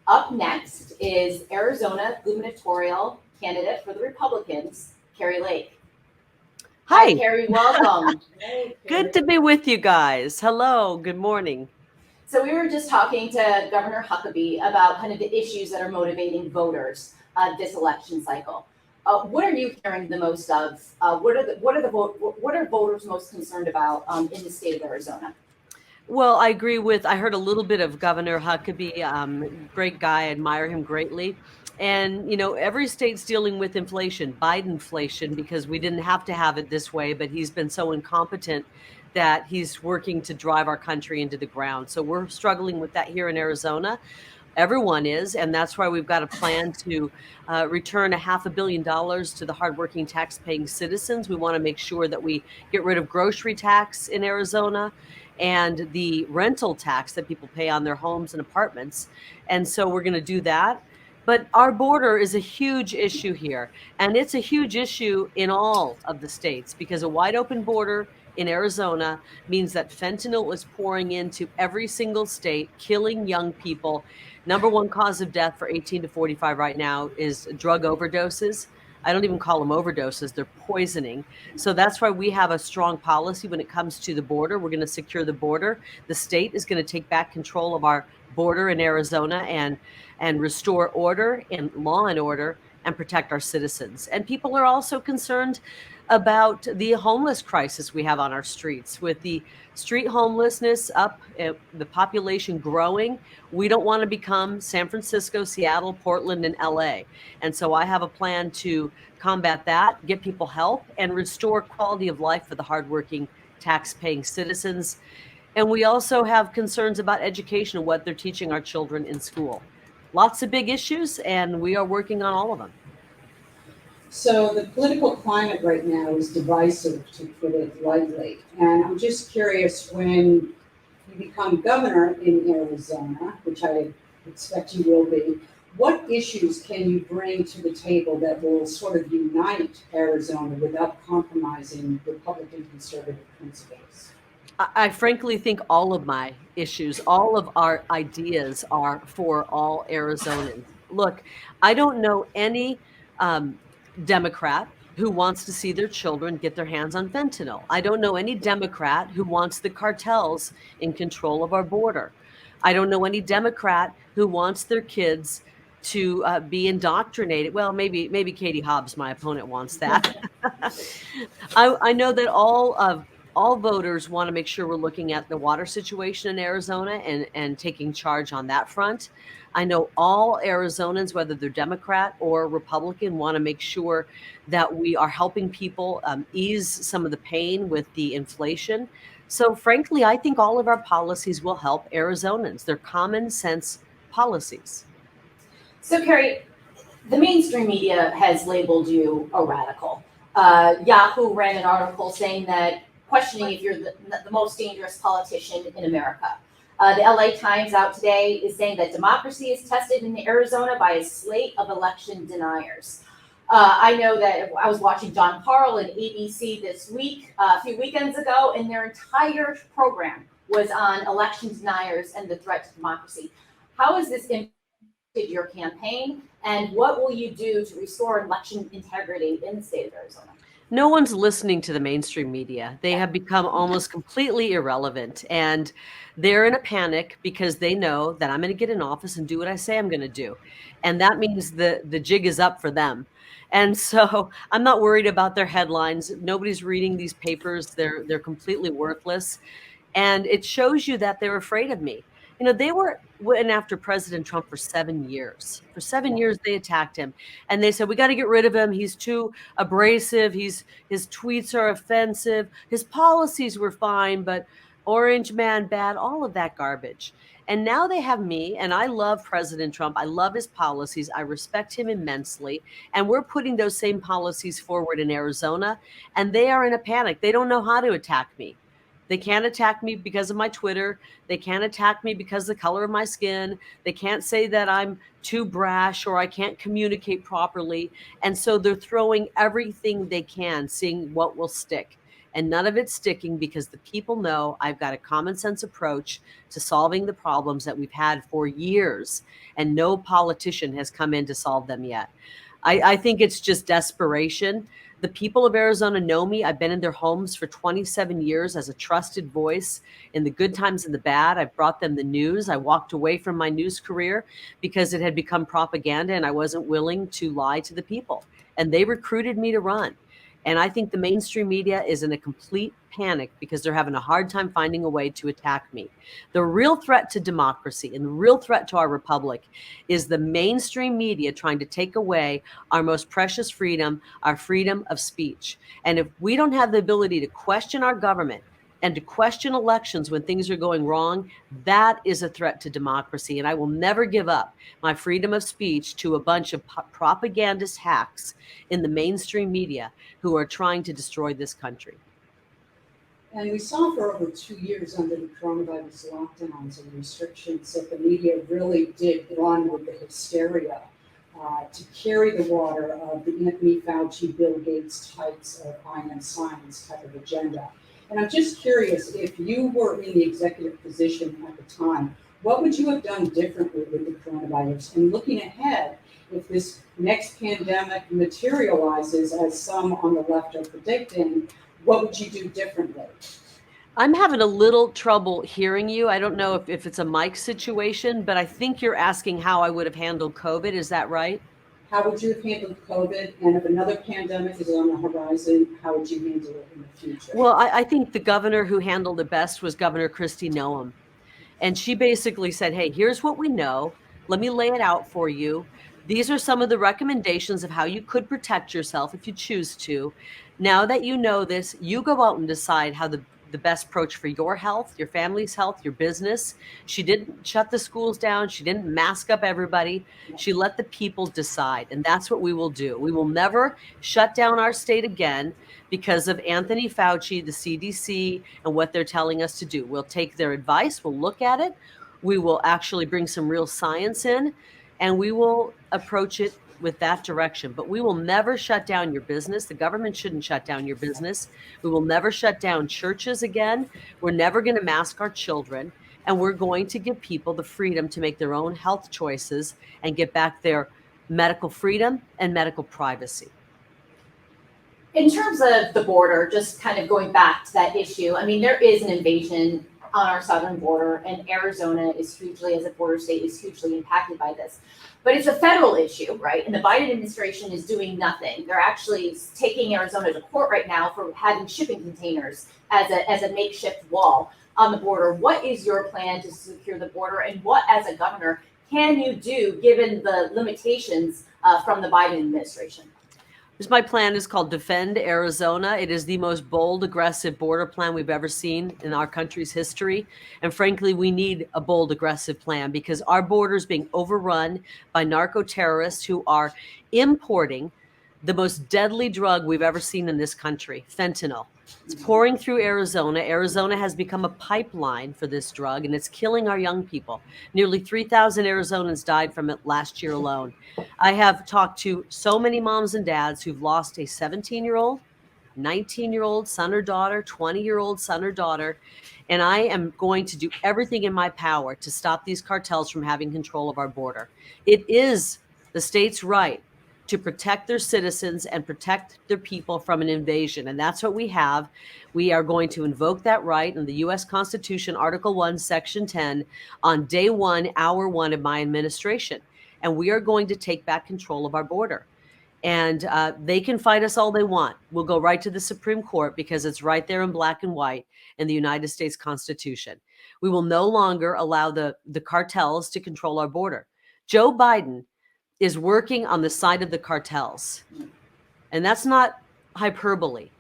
Up next is Arizona gubernatorial candidate for the Republicans, Kari Lake. Hi, Hi, Kari, welcome. good to be with you guys. Hello, good morning. So we were just talking to Governor Huckabee about kind of the issues that are motivating voters this election cycle. What are you hearing the most of? What are voters most concerned about in the state of Arizona? Well, I agree with, I heard a little bit of Governor Huckabee, great guy, I admire him greatly. And, every state's dealing with inflation, Bidenflation, because we didn't have to have it this way, but he's been so incompetent that he's working to drive our country into the ground. So we're struggling with that here in Arizona. Everyone is, and that's why we've got a plan to return $500 million to the hardworking tax-paying citizens. We want to make sure that we get rid of grocery tax in Arizona and the rental tax that people pay on their homes and apartments. And so we're going to do that. But our border is a huge issue here, and it's a huge issue in all of the states because a wide open border in Arizona means that fentanyl is pouring into every single state, killing young people. Number one cause of death for 18 to 45 right now is drug overdoses. I don't even call them overdoses, they're poisoning. So that's why we have a strong policy when it comes to the border. We're going to secure the border. The state is going to take back control of our border in Arizona and restore order and law and order and protect our citizens. And people are also concerned about the homeless crisis we have on our streets. With the street homelessness up, the population growing, we don't want to become San Francisco, Seattle, Portland, and LA. And so I have a plan to combat that, get people help, and restore quality of life for the hardworking tax-paying citizens. And we also have concerns about education and what they're teaching our children in school. Lots of big issues, and we are working on all of them. So the political climate right now is divisive, to put it lightly. And I'm just curious, when you become governor in Arizona, which I expect you will be, what issues can you bring to the table that will sort of unite Arizona without compromising Republican conservative principles? I frankly think all of my issues, all of our ideas are for all Arizonans. Look, I don't know any Democrat who wants to see their children get their hands on fentanyl. I don't know any Democrat who wants the cartels in control of our border. I don't know any Democrat who wants their kids to be indoctrinated. Well, maybe Katie Hobbs, my opponent, wants that. I know that all voters want to make sure we're looking at the water situation in Arizona and taking charge on that front. I know all Arizonans, whether they're Democrat or Republican, want to make sure that we are helping people ease some of the pain with the inflation. So, frankly, I think all of our policies will help Arizonans. They're common sense policies. So, Kari, the mainstream media has labeled you a radical. Yahoo ran an article saying that questioning if you're the most dangerous politician in America. The LA Times out today is saying that democracy is tested in Arizona by a slate of election deniers. I know that I was watching John Carl and ABC this week, a few weekends ago, and their entire program was on election deniers and the threat to democracy. How has this impacted your campaign, and what will you do to restore election integrity in the state of Arizona? No one's listening to the mainstream media. They have become almost completely irrelevant, and they're in a panic because they know that I'm going to get in office and do what I say I'm going to do. And that means the jig is up for them. And so I'm not worried about their headlines. Nobody's reading these papers. They're completely worthless. And it shows you that they're afraid of me. They went after President Trump for 7 years. For 7 years, they attacked him. And they said, we got to get rid of him. He's too abrasive. His tweets are offensive. His policies were fine, but orange man bad, all of that garbage. And now they have me, and I love President Trump. I love his policies. I respect him immensely. And we're putting those same policies forward in Arizona, and they are in a panic. They don't know how to attack me. They can't attack me because of my Twitter. They can't attack me because of the color of my skin. They can't say that I'm too brash or I can't communicate properly. And so they're throwing everything they can, seeing what will stick. And none of it's sticking because the people know I've got a common sense approach to solving the problems that we've had for years, and no politician has come in to solve them yet. I think it's just desperation. The people of Arizona know me. I've been in their homes for 27 years as a trusted voice in the good times and the bad. I've brought them the news. I walked away from my news career because it had become propaganda and I wasn't willing to lie to the people. And they recruited me to run. And I think the mainstream media is in a complete panic because they're having a hard time finding a way to attack me. The real threat to democracy and the real threat to our republic is the mainstream media trying to take away our most precious freedom, our freedom of speech. And if we don't have the ability to question our government and to question elections when things are going wrong, that is a threat to democracy. And I will never give up my freedom of speech to a bunch of propagandist hacks in the mainstream media who are trying to destroy this country. And we saw for over 2 years under the coronavirus lockdowns and restrictions that the media really did run with the hysteria to carry the water of the Anthony Fauci, Bill Gates types of I am science type of agenda. And I'm just curious, if you were in the executive position at the time, what would you have done differently with the coronavirus? And looking ahead, if this next pandemic materializes as some on the left are predicting, what would you do differently? I'm having a little trouble hearing you. I don't know if it's a mic situation, but I think you're asking how I would have handled COVID. Is that right? How would you have handled COVID? And if another pandemic is on the horizon, how would you handle it in the future? Well, I think the governor who handled it best was Governor Kristi Noem. And she basically said, hey, here's what we know. Let me lay it out for you. These are some of the recommendations of how you could protect yourself if you choose to. Now that you know this, you go out and decide how the best approach for your health, your family's health, your business. She didn't shut the schools down. She didn't mask up everybody. She let the people decide. And that's what we will do. We will never shut down our state again because of Anthony Fauci, the CDC, and what they're telling us to do. We'll take their advice. We'll look at it. We will actually bring some real science in, and we will approach it with that direction. But we will never shut down your business. The government shouldn't shut down your business. We will never shut down churches again. We're never going to mask our children. And we're going to give people the freedom to make their own health choices and get back their medical freedom and medical privacy. In terms of the border, just kind of going back to that issue, I mean, there is an invasion on our southern border, and Arizona is hugely, as a border state, is hugely impacted by this. But it's a federal issue, right? And the Biden administration is doing nothing. They're actually taking Arizona to court right now for having shipping containers as a makeshift wall on the border. What is your plan to secure the border, and what, as a governor, can you do given the limitations from the Biden administration? My plan is called Defend Arizona. It is the most bold, aggressive border plan we've ever seen in our country's history. And frankly, we need a bold, aggressive plan because our border is being overrun by narco terrorists who are importing the most deadly drug we've ever seen in this country, fentanyl. It's pouring through Arizona. Arizona has become a pipeline for this drug, and it's killing our young people. Nearly 3,000 Arizonans died from it last year alone. I have talked to so many moms and dads who've lost a 17-year-old, 19-year-old son or daughter, 20-year-old son or daughter, and I am going to do everything in my power to stop these cartels from having control of our border. It is the state's right to protect their citizens and protect their people from an invasion. And that's what we have. We are going to invoke that right in the U.S. Constitution, Article 1, Section 10, on day one, hour one of my administration. And we are going to take back control of our border. And they can fight us all they want. We'll go right to the Supreme Court because it's right there in black and white in the United States Constitution. We will no longer allow the cartels to control our border. Joe Biden is working on the side of the cartels. And that's not hyperbole.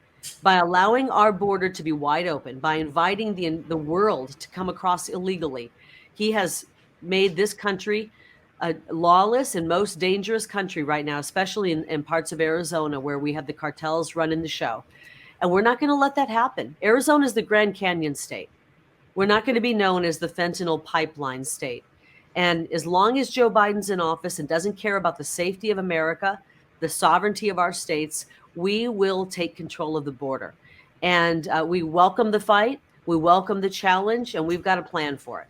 By allowing our border to be wide open, by inviting the world to come across illegally, he has made this country a lawless and most dangerous country right now, especially in parts of Arizona where we have the cartels running the show. And we're not going to let that happen. Arizona is the Grand Canyon state. We're not going to be known as the fentanyl pipeline state. And as long as Joe Biden's in office and doesn't care about the safety of America, the sovereignty of our states, we will take control of the border. And we welcome the fight, we welcome the challenge, and we've got a plan for it.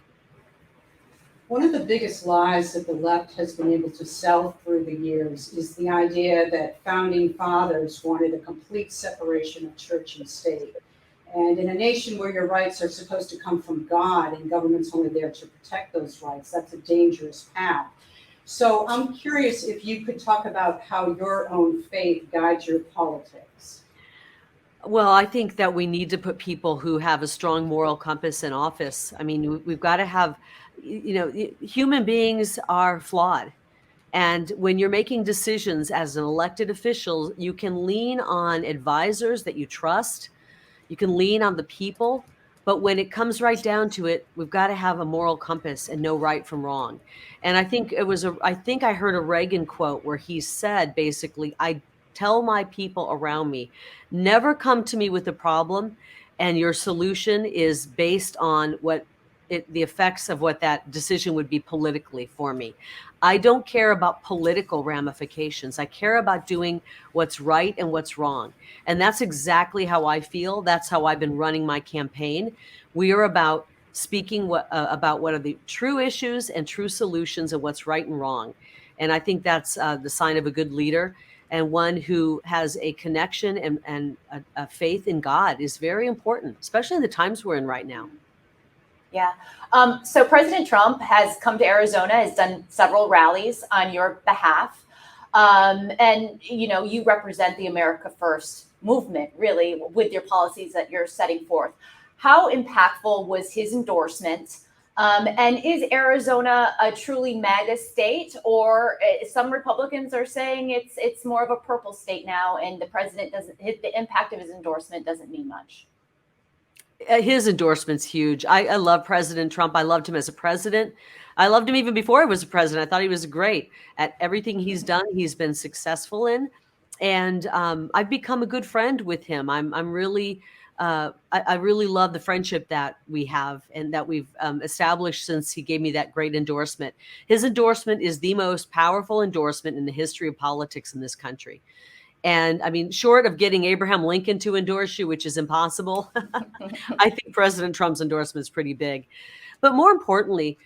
One of the biggest lies that the left has been able to sell through the years is the idea that founding fathers wanted a complete separation of church and state. And in a nation where your rights are supposed to come from God and government's only there to protect those rights, that's a dangerous path. So I'm curious if you could talk about how your own faith guides your politics. Well, I think that we need to put people who have a strong moral compass in office. I mean, we've got to have, human beings are flawed. And when you're making decisions as an elected official, you can lean on advisors that you trust. You can lean on the people. But when it comes right down to it, we've got to have a moral compass and know right from wrong. And I think I heard a Reagan quote where he said, basically, I tell my people around me, never come to me with a problem and your solution is based on the effects of what that decision would be politically for me. I don't care about political ramifications. I care about doing what's right and what's wrong. And that's exactly how I feel. That's how I've been running my campaign. We are about speaking about what are the true issues and true solutions and what's right and wrong. And I think that's the sign of a good leader, and one who has a connection and a faith in God is very important, especially in the times we're in right now. Yeah. So President Trump has come to Arizona, has done several rallies on your behalf. And, you represent the America First movement, really, with your policies that you're setting forth. How impactful was his endorsement? And is Arizona a truly MAGA state, or some Republicans are saying it's more of a purple state now, and the president the impact of his endorsement doesn't mean much? His endorsement's huge. I love President Trump. I loved him as a president. I loved him even before he was a president. I thought he was great at everything he's done. He's been successful in, and I've become a good friend with him. I'm really, I really love the friendship that we have and that we've established since he gave me that great endorsement. His endorsement is the most powerful endorsement in the history of politics in this country. And I mean, short of getting Abraham Lincoln to endorse you, which is impossible, I think President Trump's endorsement is pretty big. But more importantly,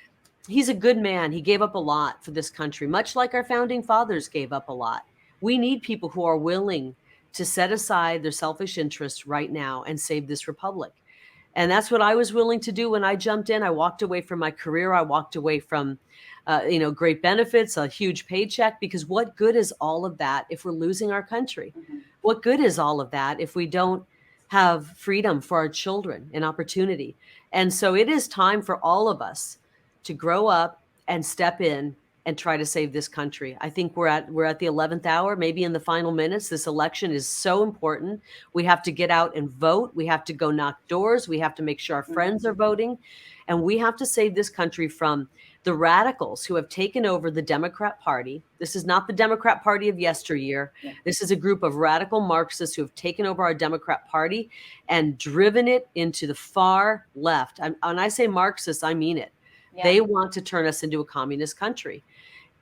he's a good man. He gave up a lot for this country, much like our founding fathers gave up a lot. We need people who are willing to set aside their selfish interests right now and save this republic. And that's what I was willing to do when I jumped in. I walked away from my career. I walked away from, great benefits, a huge paycheck, because what good is all of that if we're losing our country? Mm-hmm. What good is all of that if we don't have freedom for our children and opportunity? And so it is time for all of us to grow up and step in and try to save this country. I think we're at the 11th hour, maybe in the final minutes. This election is so important. We have to get out and vote. We have to go knock doors. We have to make sure our friends are voting. And we have to save this country from the radicals who have taken over the Democrat Party. This is not the Democrat Party of yesteryear. Yeah. This is a group of radical Marxists who have taken over our Democrat Party and driven it into the far left. When I say Marxists, I mean it. Yeah. They want to turn us into a communist country.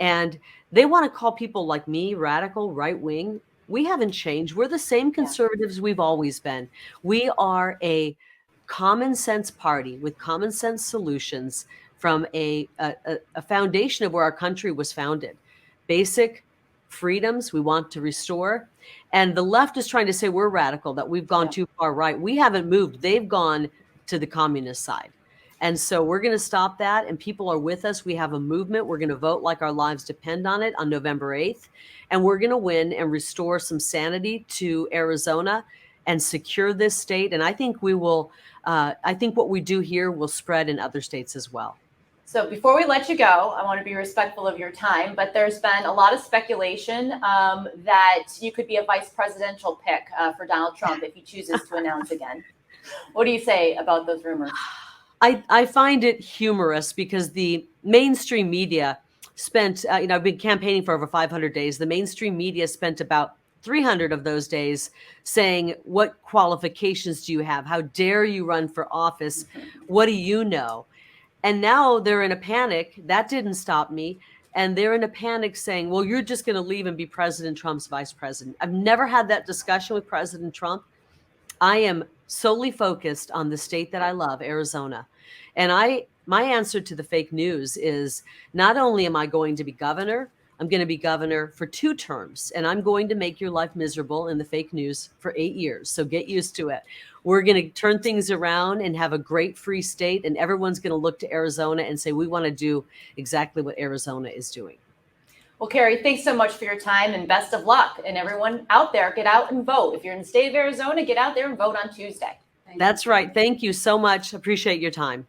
And they want to call people like me radical, right wing. We haven't changed. We're the same conservatives we've always been. We are a common sense party with common sense solutions from a foundation of where our country was founded. Basic freedoms we want to restore. And the left is trying to say we're radical, that we've gone too far right. We haven't moved. They've gone to the communist side. And so we're going to stop that, and people are with us. We have a movement. We're going to vote like our lives depend on it on November 8th. And we're going to win and restore some sanity to Arizona and secure this state. And I think we will, I think what we do here will spread in other states as well. So before we let you go, I want to be respectful of your time, but there's been a lot of speculation that you could be a vice presidential pick for Donald Trump if he chooses to announce again. What do you say about those rumors? I find it humorous because the mainstream media spent, I've been campaigning for over 500 days. The mainstream media spent about 300 of those days saying, what qualifications do you have? How dare you run for office? What do you know? And now they're in a panic. That didn't stop me. And they're in a panic saying, well, you're just going to leave and be President Trump's vice president. I've never had that discussion with President Trump. I am solely focused on the state that I love, Arizona. And my answer to the fake news is not only am I going to be governor, I'm going to be governor for 2 terms, and I'm going to make your life miserable in the fake news for 8 years. So get used to it. We're going to turn things around and have a great free state, and everyone's going to look to Arizona and say, we want to do exactly what Arizona is doing. Well, Kari, thanks so much for your time and best of luck. And everyone out there, get out and vote. If you're in the state of Arizona, get out there and vote on Tuesday. That's right. Thank you so much. Appreciate your time.